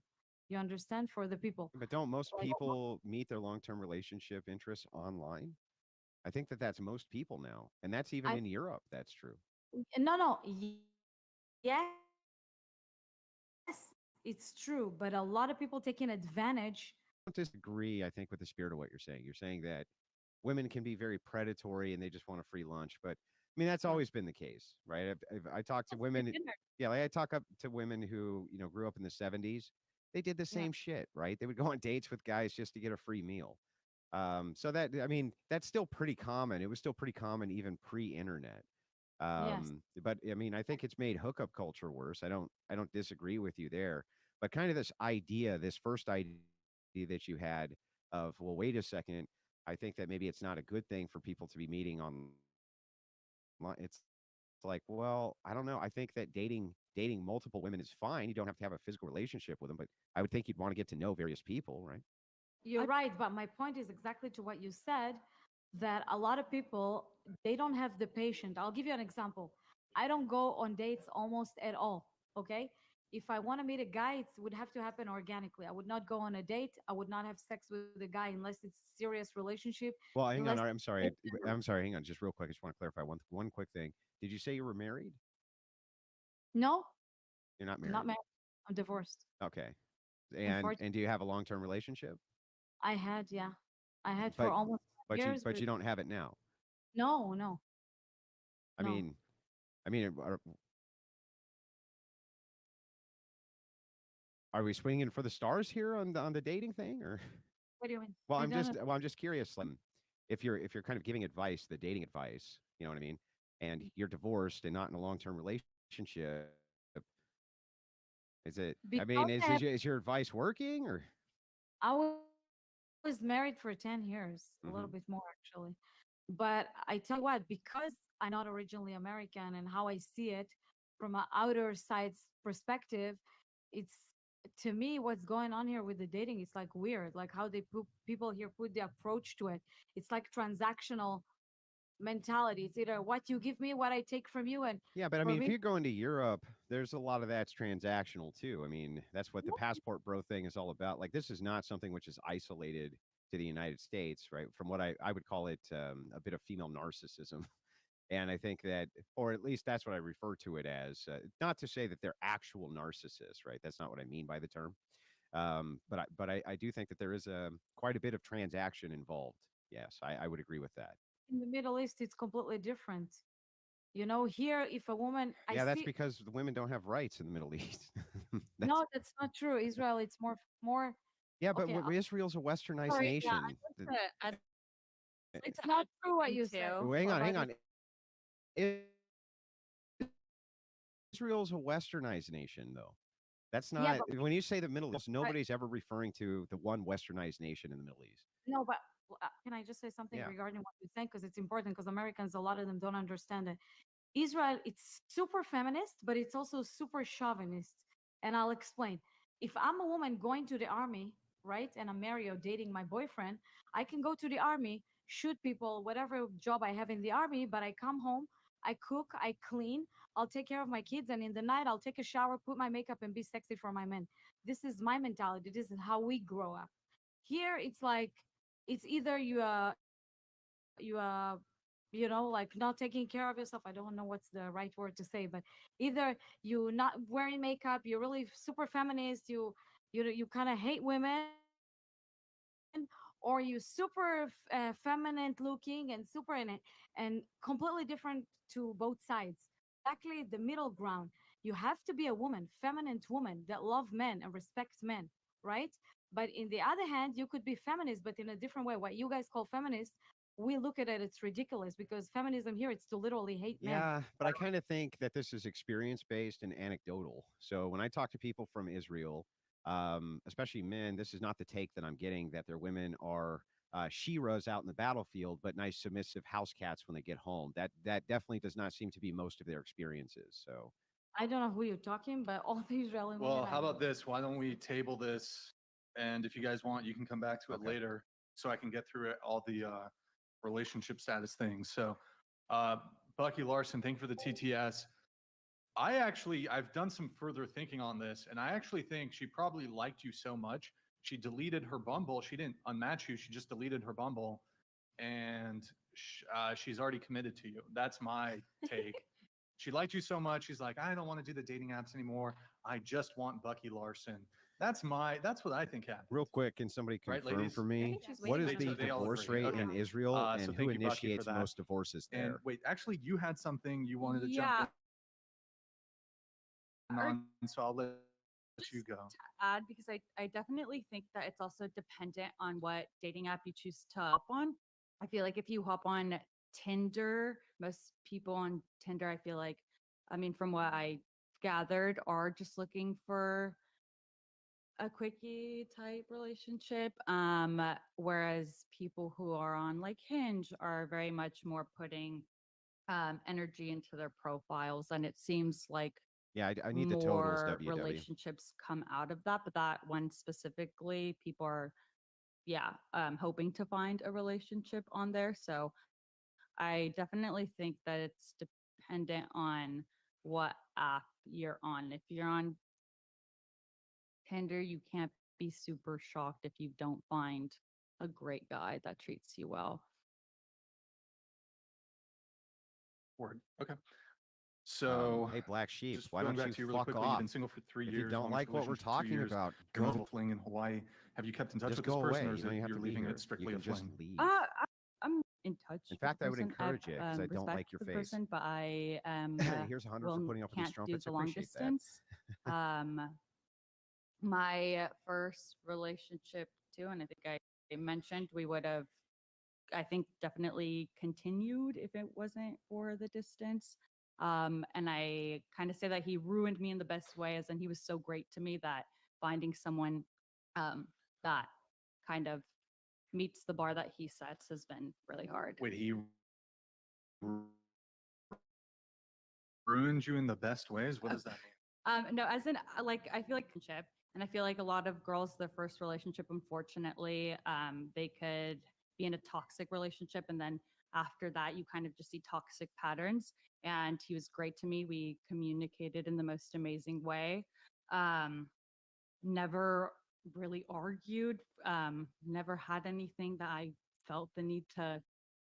you understand, for the people. But don't most people meet their long-term relationship interests online? I think that's most people now. And that's even in Europe, that's true. No, yes, it's true, but a lot of people taking advantage. I don't disagree, I think, with the spirit of what you're saying. You're saying that women can be very predatory and they just want a free lunch. But I mean, that's always been the case, right? I talk to women. Yeah, like I talk up to women who, grew up in the 70s. They did the same shit, right? They would go on dates with guys just to get a free meal. So that, I mean, that's still pretty common. It was still pretty common even pre-internet. But I mean, I think it's made hookup culture worse. I don't disagree with you there. But kind of this first idea that you had of, well, wait a second, I think that maybe it's not a good thing for people to be meeting on. It's like, well, I don't know. I think that dating multiple women is fine. You don't have to have a physical relationship with them, but I would think you'd want to get to know various people, right? You're right, but my point is exactly to what you said, that a lot of people, they don't have the patience. I'll give you an example. I don't go on dates almost at all, okay? If I want to meet a guy, it would have to happen organically. I would not go on a date. I would not have sex with a guy unless it's a serious relationship. Well, hang on. unless- I'm sorry. Hang on. Just real quick. I just want to clarify one quick thing. Did you say you were married? No, You're not I'm married. not married. I'm divorced. Okay. Unfortunately, And do you have a long-term relationship? I had, yeah, I had for But almost 5 years, but but you don't have it now. no, no, I no. mean, are we swinging for the stars here on the dating thing, or? What do you mean? Well, I don't know. I'm just curious, if you're kind of giving advice, the dating advice, you know what I mean, and you're divorced and not in a long-term relationship, is it? I mean, Because I have, is your advice working, or? I was married for 10 years, a little Mhm. bit more actually. But I tell you what, because I'm not originally American and how I see it from an outer side's perspective, it's to me what's going on here with the dating. It's like weird, like how they put people here put the approach to it. It's like transactional mentality. It's either what you give me, what I take from you, and Yeah, but I for mean, if me, you're going to Europe, there's a lot of that's transactional too. I mean, that's what the no, passport bro thing is all about. Like, this is not something which is isolated to the United States, right? From what I would call it, a bit of female narcissism. And I think that, or at least that's what I refer to it as. Not to say that they're actual narcissists, right? That's not what I mean by the term. But I do think that there is quite a bit of transaction involved. Yes, I would agree with that. in the Middle East, it's completely different. You know, here, if a woman, I Yeah, that's see, because the women don't have rights in the Middle East. That's no, that's not true. Israel, it's more, yeah, but okay, Israel's a westernized Sorry, yeah, nation. it's not true what you said. Oh, hang on, about hang it. on. Israel's a westernized nation, though. That's Yeah, not when you say the Middle East, but nobody's ever referring to the one westernized nation in the Middle East. no, but can I just say something Yeah. regarding what you think? Because it's important because Americans, a lot of them don't understand it. Israel, it's super feminist, but it's also super chauvinist. And I'll explain. If I'm a woman going to the army, right, and I'm married or dating my boyfriend, I can go to the army, shoot people, whatever job I have in the army, but I come home, I cook, I clean, I'll take care of my kids, and in the night, I'll take a shower, put my makeup, and be sexy for my men. This is my mentality. This is how we grow up. Here, it's like, it's either you you know, like not taking care of yourself. I don't know what's the right word to say, but either you not wearing makeup, you're really super feminist, you kind of hate women, or you super feminine looking and super in it, and completely different to both sides. Exactly the middle ground. You have to be a woman, feminine woman that love men and respects men, right? But in the other hand, you could be feminist, but in a different way. What you guys call feminist, we look at it, it's ridiculous because feminism here, it's to literally hate men. Yeah, but I kind of think that this is experience based and anecdotal. So when I talk to people from Israel, especially men, this is not the take that I'm getting that their women are Shiras out in the battlefield, but nice submissive house cats when they get home. That definitely does not seem to be most of their experiences. So I don't know who you're talking, but all the Israeli women Well, how I about know. this? Why don't we table this? And if you guys want, you can come back to it Okay. later so I can get through all the relationship status things. So, Bucky Larson, thank you for the TTS. I've done some further thinking on this, and I actually think she probably liked you so much. She deleted her Bumble. She didn't unmatch you. She just deleted her Bumble, and she's already committed to you. That's my take. She liked you so much. She's like, I don't want to do the dating apps anymore. I just want Bucky Larson. That's what I think happened. real quick, can somebody Right, confirm ladies? for I me think she's what is waiting the for They all divorce agree. rate Okay. in Israel So and who thank you, Bucky, for initiates that. most divorces And there? wait, actually, you had something you wanted to Yeah. jump in Or on, so I'll let you just go. to add, because I definitely think that it's also dependent on what dating app you choose to hop on. I feel like if you hop on Tinder, most people on Tinder, I feel like, I mean, from what I gathered, are just looking for a quickie type relationship. Whereas people who are on like Hinge are very much more putting energy into their profiles, and it seems like Yeah, I need the totals, more WW. relationships come out of that. But that one specifically, people are, yeah, hoping to find a relationship on there. So I definitely think that it's dependent on what app you're on. If you're on Tinder, you can't be super shocked if you don't find a great guy that treats you well. Word. Okay. So, hey, black sheep, just why going don't back you to you really fuck quickly, you've off? been single for 3 If years. you don't longest like what we're relationship, 2 talking years, about, You're go. multiple fling in Hawaii. Have you kept in touch Just with this go person, away. or You is don't it even have you're to leave leaving here. it strictly You a can just fling? leave. I'm in touch. In with the fact, I would person. encourage you because I don't respect like your for the face. person, but I Here's 100 for will putting up with these can't do trumpets. the long Appreciate that. distance. My first relationship too, and I think I mentioned we would have, I think, definitely continued if it wasn't for the distance. And I kind of say that he ruined me in the best way, as in he was so great to me that finding someone that kind of meets the bar that he sets has been really hard. Wait, he ruined you in the best ways? What does that mean? No, as in, like, I feel like relationship, and I feel like a lot of girls, their first relationship, unfortunately, they could be in a toxic relationship, and then after that, you kind of just see toxic patterns. And he was great to me. We communicated in the most amazing way. Never really argued. Never had anything that I felt the need to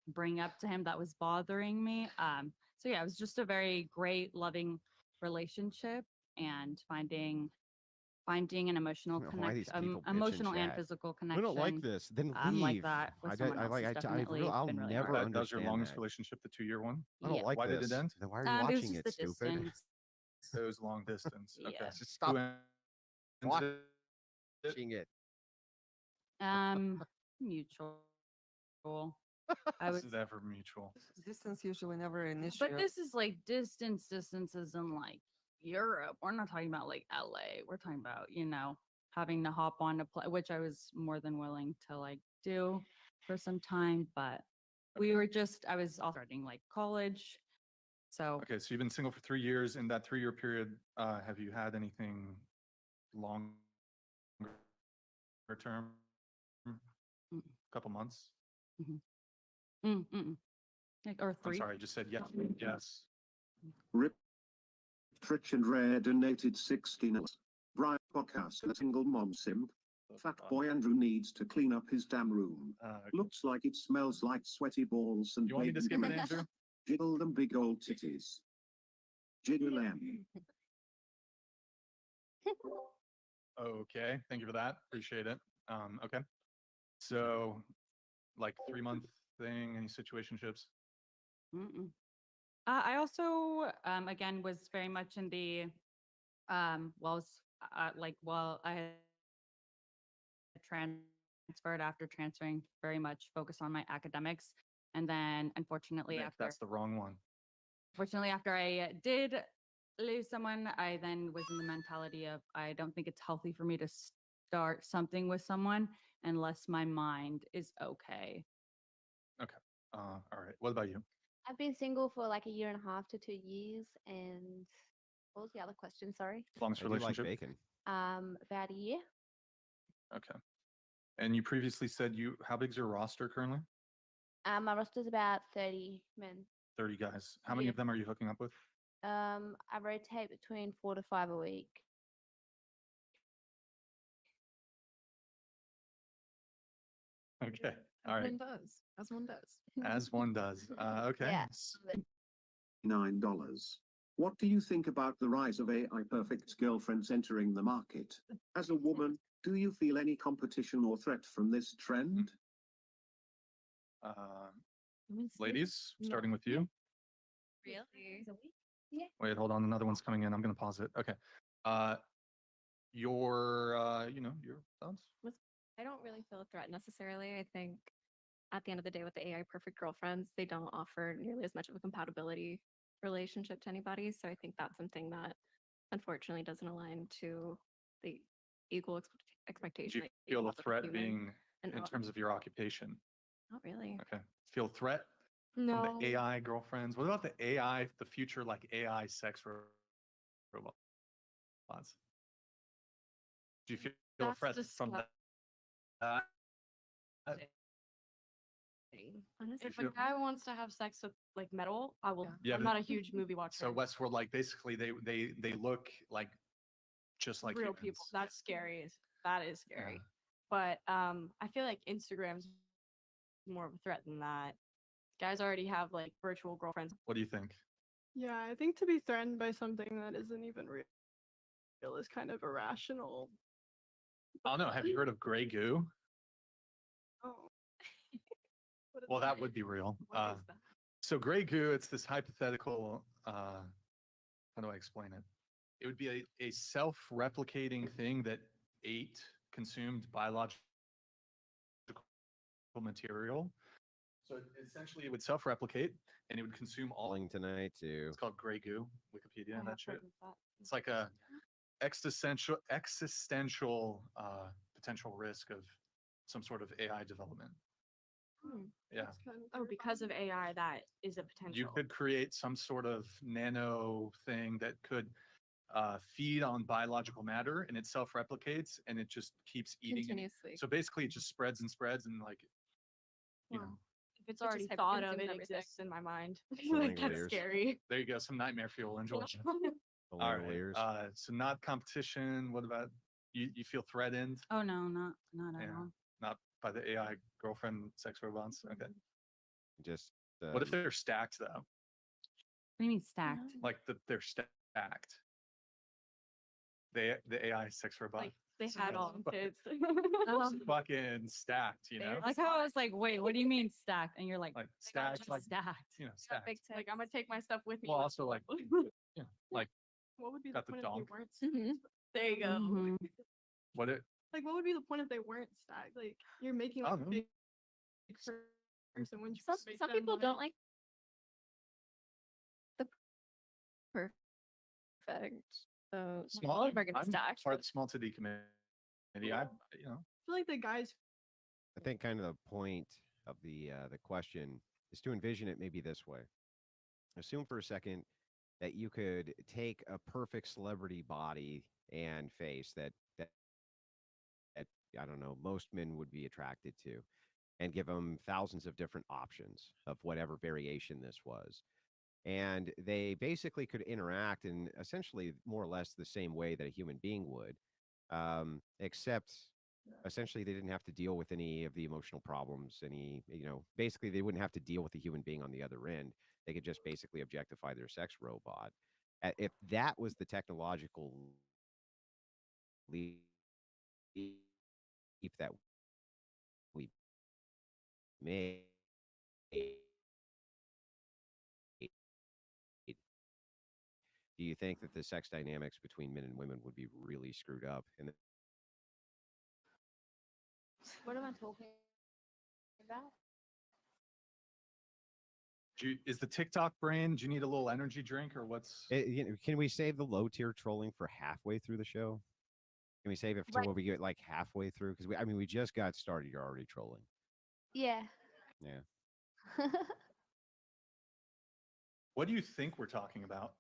bring up to him that was bothering me. So yeah, it was just a very great, loving relationship, and finding an emotional I don't know why these connection, people bitch in emotional and chat. physical We connection. don't like this. Then leave. Like that with someone else has definitely I'll been really never hard. That was your understand longest that. relationship, the 2-year one? I don't Yeah. like Why this. did it end? Then why are you It was watching just it, the stupid? distance. It was long distance. Okay. Yeah. Just stop Who ended it? watching it. Mutual. I This was, is ever mutual. Distance usually never an issue. but this is like distances in like Europe. We're not talking about like LA. We're talking about, having to hop on a plane, which I was more than willing to like do for some time, but I was also starting like college. So Okay, so you've been single for 3 years. In that 3-year period, have you had anything longer term? Mm. Couple months? like, or I'm 3. sorry, I just said yes. Yes. Rip Trich and Rare donated 16 dollars. Brian podcast a single mom simp. Fat boy Andrew needs to clean up his damn room. Looks like it smells like sweaty balls and You want me to baby skip it, breath. Andrew? Jiggle them big old titties. Jiggle them. Okay, thank you for that. Appreciate it. Okay. So, like 3-month thing, any situationships? I also, again, was very much in the, I had transferred after transferring, very much focused on my academics. And then unfortunately, Nick, that's the wrong one. after I did lose someone, I then was in the mentality of, I don't think it's healthy for me to start something with someone unless my mind is okay. Okay. All right. What about you? I've been single for like 1.5 to 2 years, and what was the other question? Sorry. Longest I do like relationship? bacon. About a year. Okay. And you previously said how big's your roster currently? My roster's about 30 men. 30 guys. How many Yeah. of them are you hooking up with? I rotate between 4 to 5 a week. Okay. All right. One does, as one does. As one does. Okay. Yeah. $9. What do you think about the rise of AI perfect girlfriends entering the market? As a woman, do you feel any competition or threat from this trend? Ladies, No. starting with you. Really? Yeah. Wait, hold on. Another one's coming in. I'm going to pause it. Okay. Your thoughts? I don't really feel a threat necessarily. I think at the end of the day, with the AI perfect girlfriends, they don't offer nearly as much of a compatibility relationship to anybody. So I think that's something that unfortunately doesn't align to the equal Do expectation. you that you feel a have with a threat human being and in not- terms of your occupation? Not really. Okay. Feel threat from No. the AI girlfriends? What about the AI, the future like AI sex robots? Do you feel a That's threat from that? Honestly, If a guy wants to have sex with like metal, I will. Yeah, I'm but- not a huge movie watcher. So Westworld, like basically they look like just like real humans. people. That's scary. That is scary. Yeah. But I feel like Instagram's more of a threat than that. Guys already have like virtual girlfriends. What do you think? Yeah, I think to be threatened by something that isn't even real is kind of irrational. I don't know. Have you heard of gray goo? Oh. What is Well, that would be real. What is that? So gray goo, it's this hypothetical, how do I explain it? It would be a self-replicating thing that consumed biological material. So essentially it would self-replicate and it would consume all. Calling tonight to It's called gray goo, Wikipedia, I and have that shit. heard of that. It's like a existential potential risk of some sort of AI development. Yeah. That's kind of Oh, because of AI, that is a potential. You could create some sort of nano thing that could feed on biological matter, and it self-replicates, and it just keeps eating. Continuously. So basically, it just spreads and spreads, and like, you know, If it's just already have thought of, consumed it everything. exists in my mind. Flying Like, that's leaders. scary. there you go, some nightmare fuel. Enjoy. the All Langoliers. right. So not competition. What about you? You feel threatened? Oh no, not at Yeah. all. Not by the AI girlfriend sex robots. Okay. Just What if um, they're stacked though? What do you mean stacked? Like they're stacked. The AI sex robot. Like they had all the kids. Fucking stacked, you know? They're Like how I was like, wait, what do you mean stacked? And you're like, Like stacked, like, stacked. you know, Got stacked. big Like tits. I'm gonna take my stuff with me. Well, also like, yeah, like what would be got the the point if donk. they weren't Mhm. There you go. Mhm. what it, like what would be the point if they weren't stacked? Like you're making I like don't a know. big person when you Some just make some them, people like- don't like the perfect. So small, are gonna I'm stack. part of the small to D committee. I, you know, I feel like the guys I think kind of the point of the question is to envision it maybe this way. Assume for a second that you could take a perfect celebrity body and face that I don't know most men would be attracted to, and give them thousands of different options of whatever variation this was. And they basically could interact in essentially more or less the same way that a human being would, except essentially they didn't have to deal with any of the emotional problems, basically they wouldn't have to deal with the human being on the other end. They could just basically objectify their sex robot. If that was the technological leap that we made, do you think that the sex dynamics between men and women would be really screwed up? And What am I talking about? is the TikTok brain, do you need a little energy drink or what's? can we save the low tier trolling for halfway through the show? Can we save it to Right. where we get like halfway through? Because we just got started. You're already trolling. Yeah. Yeah. What do you think we're talking about?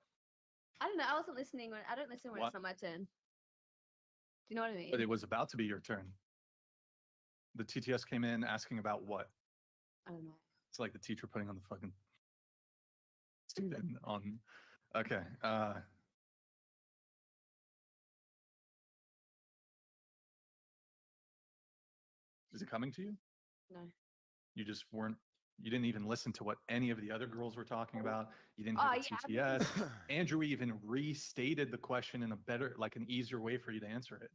I don't know. I wasn't listening I don't listen when What? it's not my turn. Do you know what I mean? But it was about to be your turn. The TTS came in asking about what? I don't know. It's like the teacher putting on the fucking student on. Okay. Is it coming to you? No. You just weren't. You didn't even listen to what any of the other girls were talking about. You didn't Oh, hear the yeah, TTS. Andrew even restated the question in a better, like an easier way for you to answer it.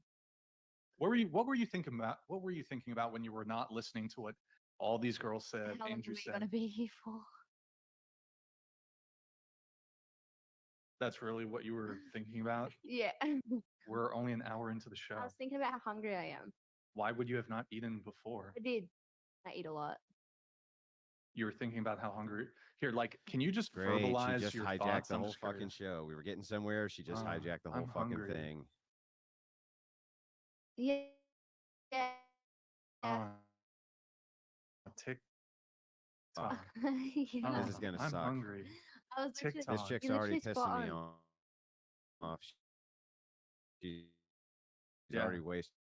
What were you thinking about? What were you thinking about when you were not listening to what all these girls said? How long Andrew am I said. gonna be here for? That's really what you were thinking about. Yeah. We're only an hour into the show. I was thinking about how hungry I am. Why would you have not eaten before? I did. I eat a lot. You were thinking about how hungry. Here, like, can you just Great. verbalize She just your hijacked thoughts? the I'm whole just fucking curious. show. We were getting somewhere. She just hijacked the whole I'm fucking hungry. thing. Yeah. Yeah. TikTok. Yeah. This is gonna I'm suck. hungry. I was literally- TikTok. This chick's You're already literally pissing spot me on. off. She's Yeah. already wasting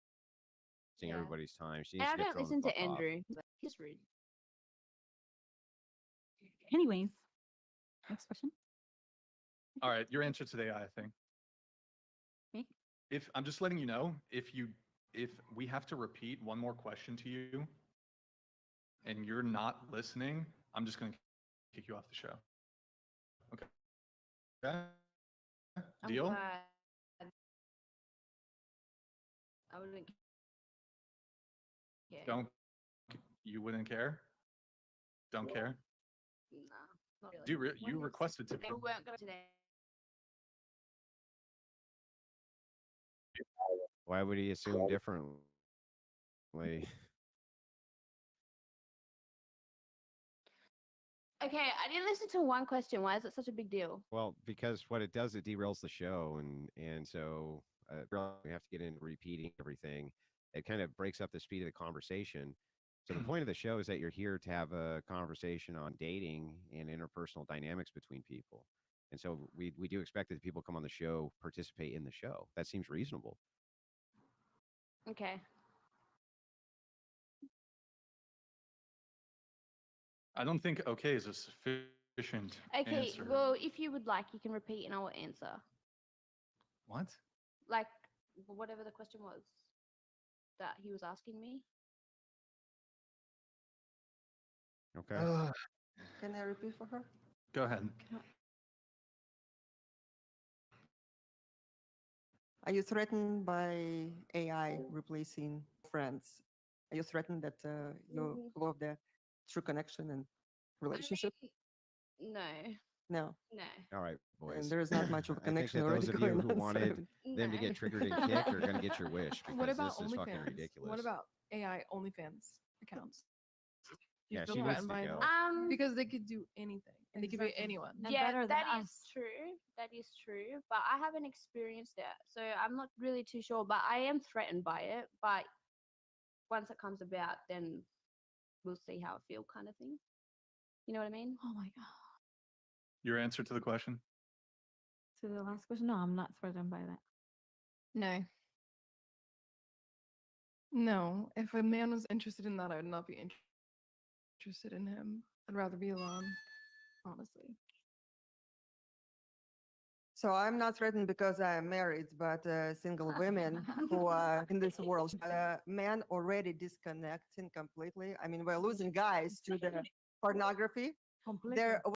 Yeah. everybody's time. She And needs I to get don't thrown listen the to fuck off. Andrew. He's rude. Anyways, next question. All right, your answer today, I think. Me? If I'm just letting you know, if we have to repeat one more question to you and you're not listening, I'm just going to kick you off the show. Okay. I'm Deal? glad. I wouldn't care. Don't, you wouldn't care? Don't care? No, not really. You requested to be. We weren't going today. Why would he assume differently? Okay, I didn't listen to one question. Why is it such a big deal? Well, because what it does, it derails the show, and so we have to get into repeating everything. It kind of breaks up the speed of the conversation. So the point of the show is that you're here to have a conversation on dating and interpersonal dynamics between people. And so we do expect that people come on the show, participate in the show. That seems reasonable. Okay. I don't think okay is a sufficient Okay, answer. well, if you would like, you can repeat and I will answer. What? Like, whatever the question was that he was asking me. Okay. Can I repeat for her? Go ahead. Are you threatened by AI replacing friends? Are you threatened that you love the true connection and relationship? No, No. no. All right, boys. And there is not much of a I think connection that already those of you going who on. wanted so- them to get triggered and kicked are going to get your wish because What about this is fucking OnlyFans? ridiculous. What about AI OnlyFans accounts? Do you Yeah, feel she needs threatened to by go. that? Because they could do anything and they could be Exactly. anyone. And Yeah, better than that is us. true. That is true. But I haven't experienced it, so I'm not really too sure. But I am threatened by it. But once it comes about, then we'll see how I feel, kind of thing. You know what I mean? Oh my god. Your answer to the question? To the last question, no, I'm not threatened by that. No. No. If a man was interested in that, I would not be interested in him. I'd rather be alone, honestly. So I'm not threatened because I am married, but single women who are in this world, men already disconnecting completely. I mean, we're losing guys to the pornography. Completely. They're